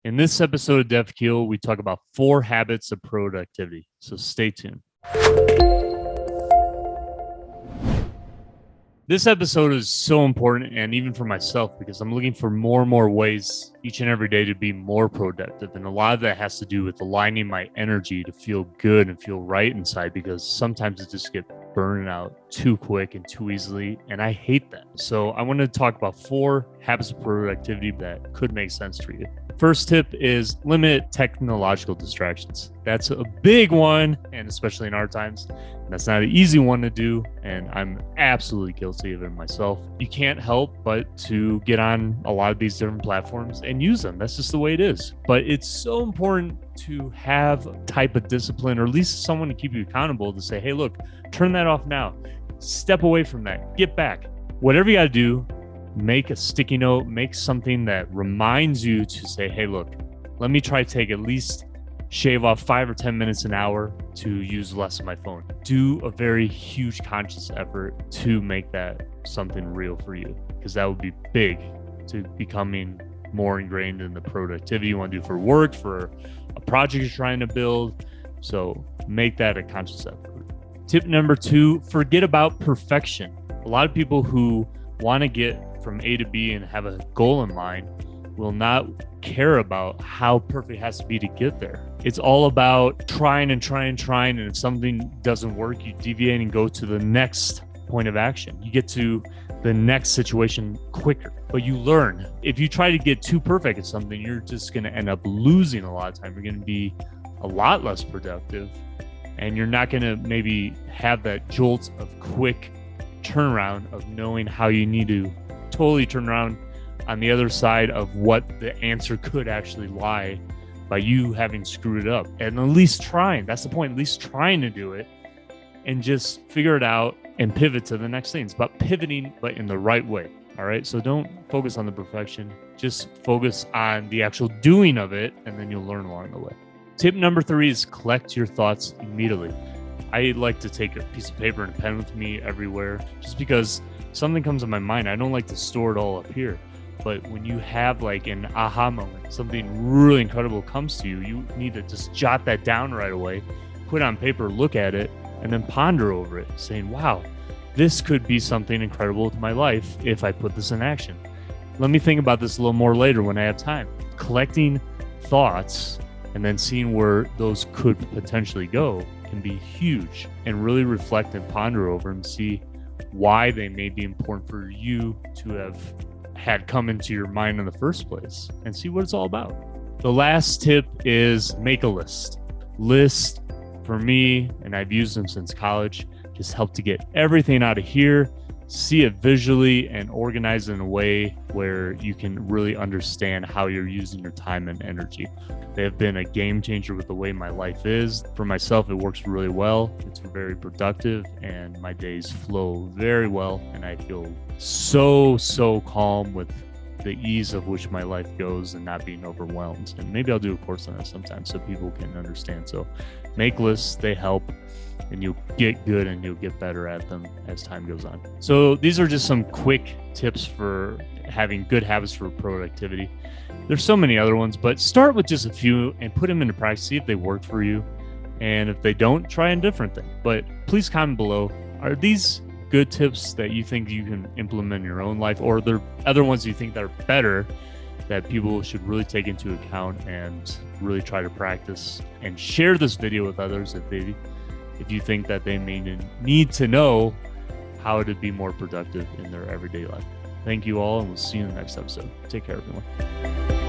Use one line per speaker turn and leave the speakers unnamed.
In this episode of KEAL, we talk about 4 habits of productivity. So stay tuned. This episode is so important, and even for myself, because I'm looking for more and more ways each and every day to be more productive. And a lot of that has to do with aligning my energy to feel good and feel right inside, because sometimes it just gets burning out too quick and too easily. And I hate that. So I want to talk about 4 habits of productivity that could make sense for you. First tip is limit technological distractions. That's a big one, and especially in our times. That's not an easy one to do, and I'm absolutely guilty of it myself. You can't help but to get on a lot of these different platforms and use them. That's just the way it is. But it's so important to have a type of discipline, or at least someone to keep you accountable to say, hey, look, turn that off now. Step away from that. Get back. Whatever you got to do, make a sticky note, make something that reminds you to say, hey, look, let me try to take at least shave off 5 or 10 minutes an hour to use less of my phone. Do a very huge conscious effort to make that something real for you, because that would be big to becoming more ingrained in the productivity you want to do for work, for a project you're trying to build. So make that a conscious effort. Tip number 2, forget about perfection. A lot of people who want to get from A to B and have a goal in mind will not care about how perfect it has to be to get there. It's all about trying. And if something doesn't work, you deviate and go to the next point of action. You get to the next situation quicker, but you learn. If you try to get too perfect at something, you're just going to end up losing a lot of time. You're going to be a lot less productive, and you're not going to maybe have that jolt of quick turnaround of knowing how you need to totally turn around on the other side of what the answer could actually lie by you having screwed it up. And at least trying, that's the point, at least trying to do it and just figure it out and pivot to the next thing. It's about pivoting, but in the right way. All right. So don't focus on the perfection, just focus on the actual doing of it, and then you'll learn along the way. Tip number 3 is collect your thoughts immediately. I like to take a piece of paper and a pen with me everywhere, just because something comes to my mind. I don't like to store it all up here. But when you have like an aha moment, something really incredible comes to you, you need to just jot that down right away, put it on paper, look at it, and then ponder over it, saying, wow, this could be something incredible to my life if I put this in action. Let me think about this a little more later when I have time. Collecting thoughts and then seeing where those could potentially go can be huge, and really reflect and ponder over and see why they may be important for you to have had come into your mind in the first place, and see what it's all about. The last tip is make a list. List, for me, and I've used them since college, just help to get everything out of here, see it visually, and organize it in a way where you can really understand how you're using your time and energy. They have been a game changer with the way my life is. For myself, it works really well. It's very productive, and my days flow very well, and I feel so calm with the ease of which my life goes and not being overwhelmed. And maybe I'll do a course on that sometime so people can understand. So make lists, they help, and you'll get good and you'll get better at them as time goes on. So these are just some quick tips for having good habits for productivity. There's so many other ones, but start with just a few and put them into practice. See if they work for you. And if they don't, try a different thing. But please comment below. Are these good tips that you think you can implement in your own life, or are there other ones you think that are better that people should really take into account and really try to practice? And share this video with others if you think that they may need to know how to be more productive in their everyday life. Thank you all, and we'll see you in the next episode. Take care, everyone.